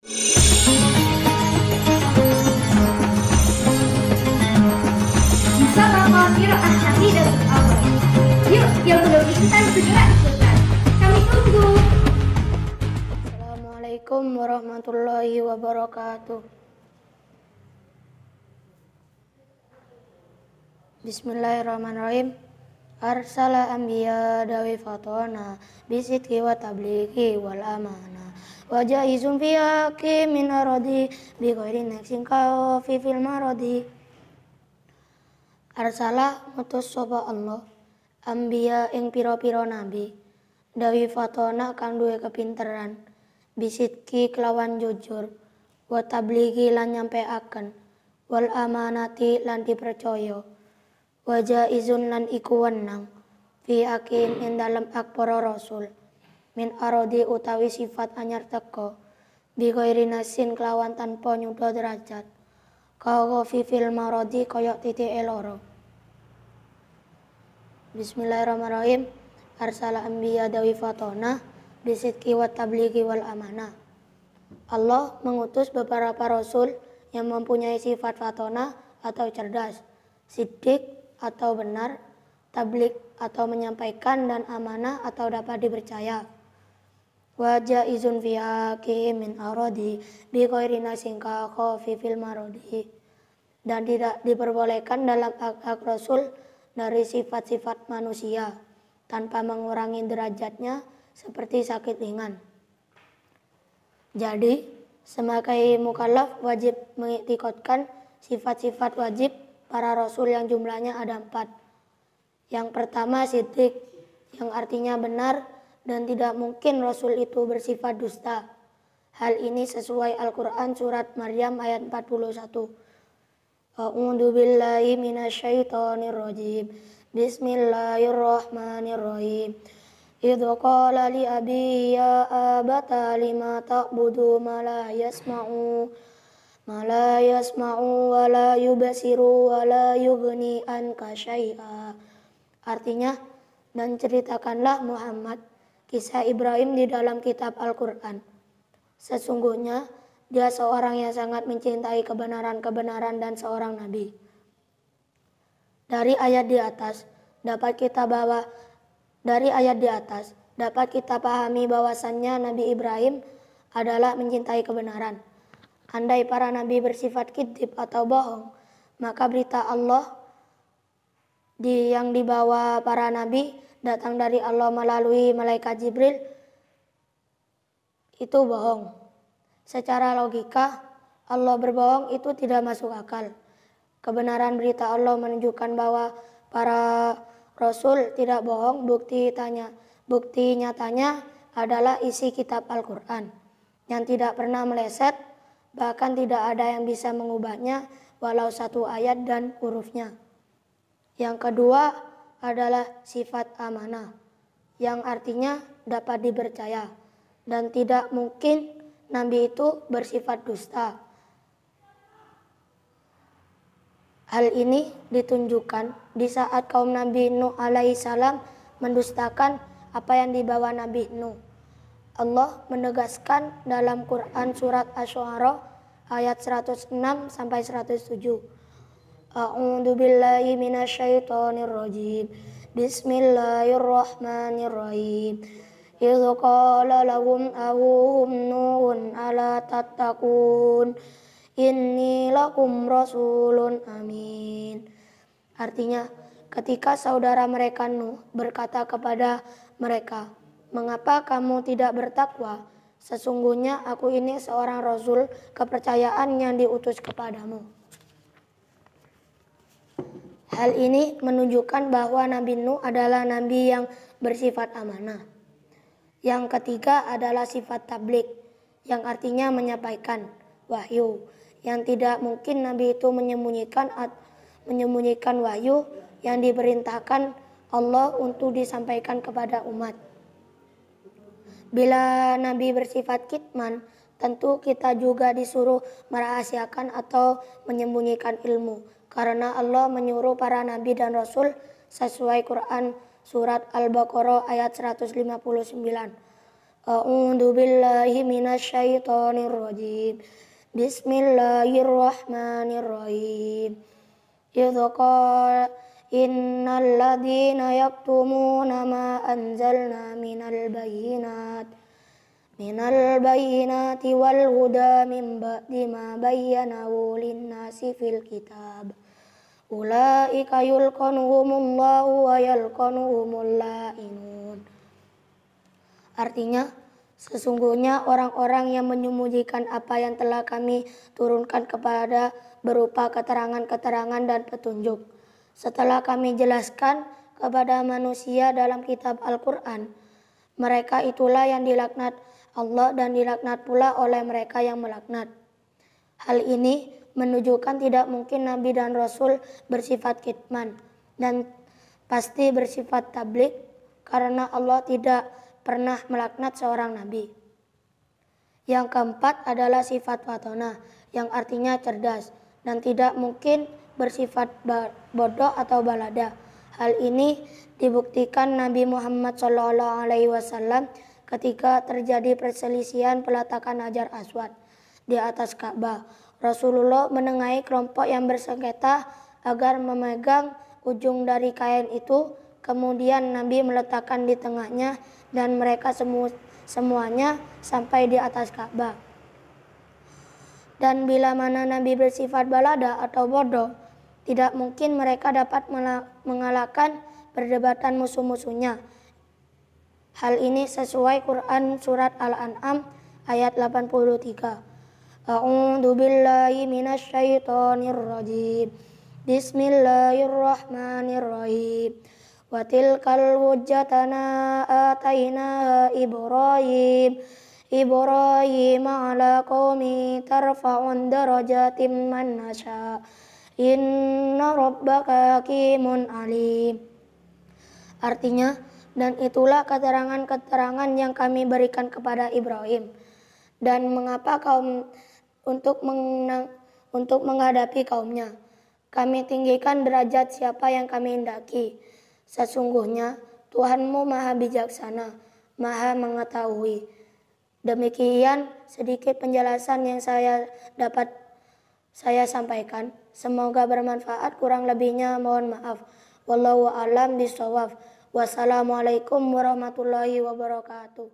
Musabaqa qiraah syahidatul awal. Yuk, yang belum ikutan segera ikutan. Kami tunggu. Assalamualaikum warahmatullahi wabarakatuh. Bismillahirrahmanirrahim. Arsala anbiya dawi fatona bisidki wa tablighi wal amana wa jaizun fi haqqi min aradi bi ghairi naqsin ka fi fil maradi. Arsala ngutus sapa Allah anbiya ing pira-pira nabi dawi fatona kang duwe kepinteran bisidki kelawan jujur wa tablighi lan nyampeaken wal amanati lan dipercaya wa jaizun lan iku wenang fi hakim ing dalem hak para rasul min aradi utawi sifat anyar teka bi ghairi nasin kelawan tanpa nyuda derajat kawa fi fil maradi kaya titik loro. Bismillahirrahmanirrahim. Arsala anbiya dawi fatona bisidki wa tablighi wal amanah. Allah mengutus beberapa rasul yang mempunyai sifat fatona atau cerdas, siddiq atau benar, tabligh atau menyampaikan, dan amanah atau dapat dipercaya. Wa jaizun fi haqqi min aradi bi ghairi nasin ka khafi fil maradi. Dan tidak diperbolehkan dalam hak rasul dari sifat-sifat manusia tanpa mengurangi derajatnya seperti sakit ringan. Jadi, sebagai mukallaf wajib mengiktikadkan sifat-sifat wajib para rasul yang jumlahnya ada 4. Yang pertama siddiq, yang artinya benar dan tidak mungkin rasul itu bersifat dusta. Hal ini sesuai Al-Quran surat Maryam ayat 41. A'udzu billahi minasyaitonir rajim. Bismillahirrahmanirrahim. Idz qala li abi ya abata lima ta'budu ma la yasma'u wa la yubsiru wa la yughni anka syai'a. Artinya, dan ceritakanlah Muhammad kisah Ibrahim di dalam kitab Al-Quran. Sesungguhnya dia seorang yang sangat mencintai kebenaran-kebenaran dan seorang nabi. Dari ayat di atas dapat kita pahami bahwasannya Nabi Ibrahim adalah mencintai kebenaran. Andai para nabi bersifat kidib atau bohong, maka berita Allah yang dibawa para nabi datang dari Allah melalui malaikat Jibril itu bohong. Secara logika, Allah berbohong itu tidak masuk akal. Kebenaran berita Allah menunjukkan bahwa para rasul tidak bohong. Bukti nyatanya adalah isi kitab Al-Quran yang tidak pernah meleset, bahkan tidak ada yang bisa mengubahnya walau satu ayat dan hurufnya. Yang kedua adalah sifat amanah, yang artinya dapat dipercaya dan tidak mungkin nabi itu bersifat dusta. Hal ini ditunjukkan di saat kaum Nabi Nuh alaihissalam mendustakan apa yang dibawa Nabi Nuh. Allah menegaskan dalam Quran surat Asy-Syu'ara ayat 106 sampai 107. A'udzu billahi minasyaitonir rajim. Bismillahirrahmanirrahim. Idz qala lahum abuhum Nuhun ala tattaqun inni lakum rasulun amin. Artinya, ketika saudara mereka Nuh berkata kepada mereka, "Mengapa kamu tidak bertakwa? Sesungguhnya aku ini seorang rasul kepercayaan yang diutus kepadamu." Hal ini menunjukkan bahwa Nabi Nuh adalah nabi yang bersifat amanah. Yang ketiga adalah sifat tabligh, yang artinya menyampaikan wahyu, yang tidak mungkin nabi itu menyembunyikan wahyu yang diperintahkan Allah untuk disampaikan kepada umat. Bila nabi bersifat kitman, tentu kita juga disuruh merahasiakan atau menyembunyikan ilmu, karena Allah menyuruh para nabi dan rasul sesuai Quran surat Al-Baqarah ayat 159. A'udzu billahi minasyaitonir rajim. Bismillahirrahmanirrahim. Idz qala innal ladzina yaktumuna ma anzalna minal bayyinati wal huda min ba'di ma bayyanahu lin-nasi fil kitab. Ulaika yulqanuhumullahu wa yalqanuhumul la'inun. Artinya, sesungguhnya orang-orang yang menyembunyikan apa yang telah kami turunkan kepada berupa keterangan-keterangan dan petunjuk. Setelah kami jelaskan kepada manusia dalam kitab Al-Quran, mereka itulah yang dilaknat Allah dan dilaknat pula oleh mereka yang melaknat. Hal ini menunjukkan tidak mungkin Nabi dan Rasul bersifat kitman dan pasti bersifat tablik karena Allah tidak pernah melaknat seorang nabi. Yang keempat adalah sifat fatona yang artinya cerdas dan tidak mungkin bersifat bodoh atau balada. Hal ini dibuktikan Nabi Muhammad SAW ketika terjadi perselisihan peletakan Hajar Aswad di atas Ka'bah. Rasulullah menengahi kelompok yang bersengketa agar memegang ujung dari kain itu. Kemudian Nabi meletakkan di tengahnya dan mereka semuanya sampai di atas Ka'bah. Dan bila mana Nabi bersifat balada atau bodoh, tidak mungkin mereka dapat mengalahkan perdebatan musuh-musuhnya. Hal ini sesuai Quran surat Al-An'am ayat 83. A'udzu billahi minasyaitonir rajim. Bismillahirrahmanirrahim. Wa tilkal hujjatana atainaha Ibrahim ala qaumi tarfa'un darajatin man nasha. Inna rabbaka hakimun alim. Artinya, dan itulah keterangan-keterangan yang kami berikan kepada Ibrahim. Dan mengapa untuk menghadapi kaumnya, kami tinggikan derajat siapa yang kami hendaki. Sesungguhnya Tuhanmu maha bijaksana, maha mengetahui. Demikian sedikit penjelasan yang saya sampaikan. Semoga bermanfaat, kurang lebihnya mohon maaf. Wallahu a'lam bishawab. Wassalamualaikum warahmatullahi wabarakatuh.